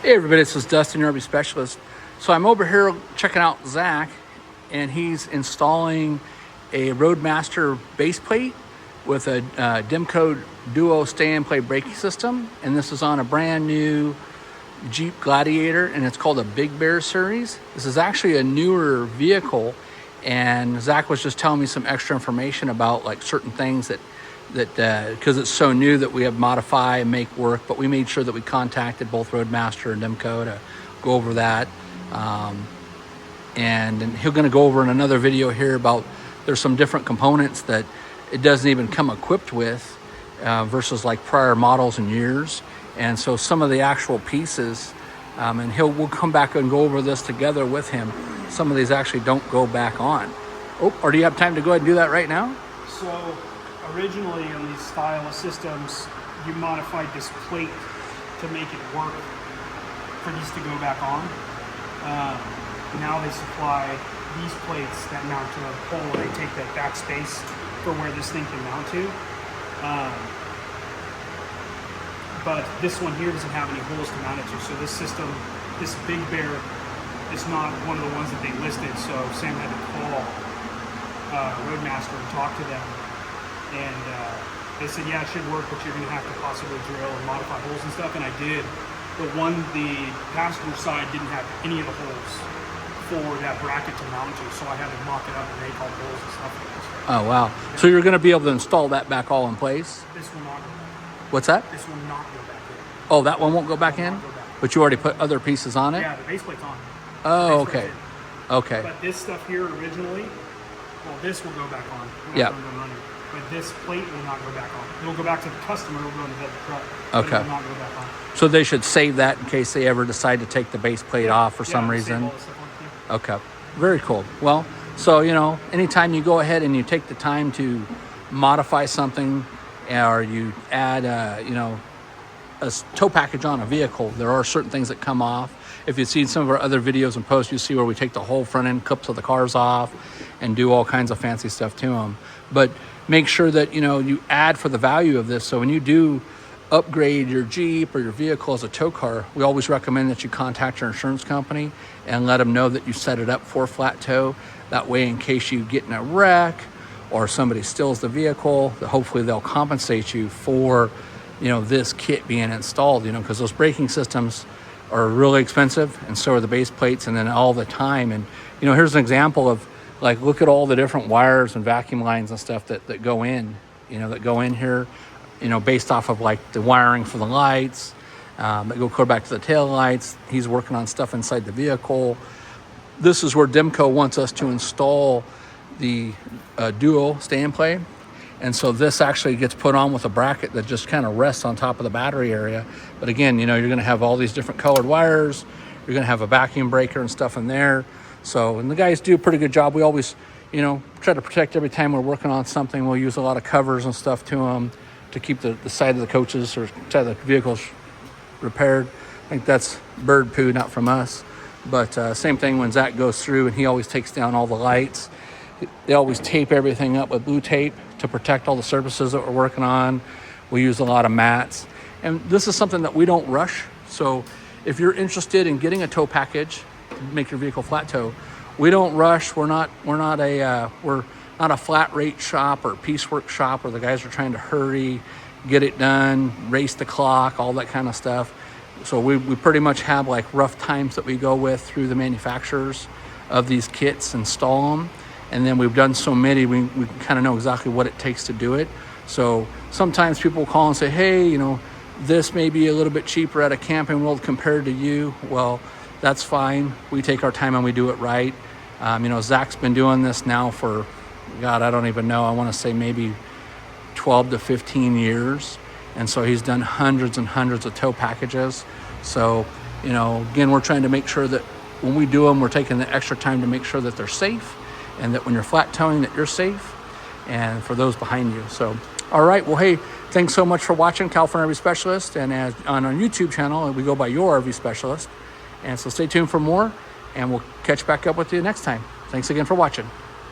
Hey everybody, this is Dustin, your RV Specialist. So I'm over here checking out Zach, and he's installing a Roadmaster base plate with a Demco Duo stay-and-play braking system. And this is on a brand new Jeep Gladiator, and it's called a Big Bear series. This is actually a newer vehicle, and Zach was just telling me some extra information about like certain things that because it's so new that we have modify and make work, but we made sure that we contacted both Roadmaster and Demco to go over that. And he's going to go over in another video here about there's some different components that it doesn't even come equipped with versus like prior models and years. And so some of the actual pieces, and we'll come back and go over this together with him. Some of these actually don't go back on. Oh, or do you have time to go ahead and do that right now? So originally on these style of systems, you modified this plate to make it work for these to go back on. Now they supply these plates that mount to a pole. They take that back space for where this thing can mount to. But this one here doesn't have any holes to mount it to. So this system, this Big Bear, is not one of the ones that they listed. So Sam had to call Roadmaster and talk to them. And they said, yeah, it should work, but you're going to have to possibly drill and modify holes and stuff. And I did. The passenger side didn't have any of the holes for that bracket to mount to, so I had to mock it up and make all the holes and stuff. Oh, wow. Yeah. So you're going to be able to install that back all in place? This will not go back. What's that? This will not go back in. Oh, that one won't go back in? Go back. But you already put other pieces on it? Yeah, the base plate's on. Oh, okay. Okay. But this stuff here originally, well, this will go back on. Yeah. But this plate will not go back on. It'll go back to the customer. It'll go into the truck. Okay. It will not go back on. So they should save that in case they ever decide to take the base plate off for some reason. Okay. Very cool. Well, so, anytime you go ahead and you take the time to modify something or you add, a tow package on a vehicle, there are certain things that come off. If you've seen some of our other videos and posts, you see where we take the whole front end clips of the cars off and do all kinds of fancy stuff to them. But make sure that, you add for the value of this. So when you do upgrade your Jeep or your vehicle as a tow car, we always recommend that you contact your insurance company and let them know that you set it up for flat tow. That way, in case you get in a wreck or somebody steals the vehicle, hopefully they'll compensate you for, this kit being installed, because those braking systems are really expensive, and so are the base plates, and then all the time. And, here's an example of, like, look at all the different wires and vacuum lines and stuff that go in, that go in here, based off of like the wiring for the lights, that go clear back to the tail lights. He's working on stuff inside the vehicle. This is where Demco wants us to install the Duo stay and play. And so this actually gets put on with a bracket that just kind of rests on top of the battery area. But again, you're going to have all these different colored wires. You're going to have a vacuum breaker and stuff in there. So, and the guys do a pretty good job. We always, try to protect every time we're working on something. We'll use a lot of covers and stuff to them to keep the side of the coaches or side of the vehicles repaired. I think that's bird poo, not from us. But same thing when Zach goes through and he always takes down all the lights. They always tape everything up with blue tape to protect all the surfaces that we're working on. We use a lot of mats. And this is something that we don't rush. So if you're interested in getting a tow package to make your vehicle flat tow, we don't rush. We're not a flat rate shop or piecework shop where the guys are trying to hurry, get it done, race the clock, all that kind of stuff. So we pretty much have like rough times that we go with through the manufacturers of these kits, install them. And then we've done so many, we kind of know exactly what it takes to do it. So sometimes people call and say, hey, this may be a little bit cheaper at a Camping World compared to you. Well, that's fine. We take our time and we do it right. Zach's been doing this now for, God, I don't even know. I want to say maybe 12 to 15 years. And so he's done hundreds and hundreds of tow packages. So, again, we're trying to make sure that when we do them, we're taking the extra time to make sure that they're safe and that when you're flat towing that you're safe and for those behind you. So, all right. Well, hey, thanks so much for watching California RV Specialist. And on our YouTube channel, we go by Your RV Specialist. And so stay tuned for more and we'll catch back up with you next time. Thanks again for watching.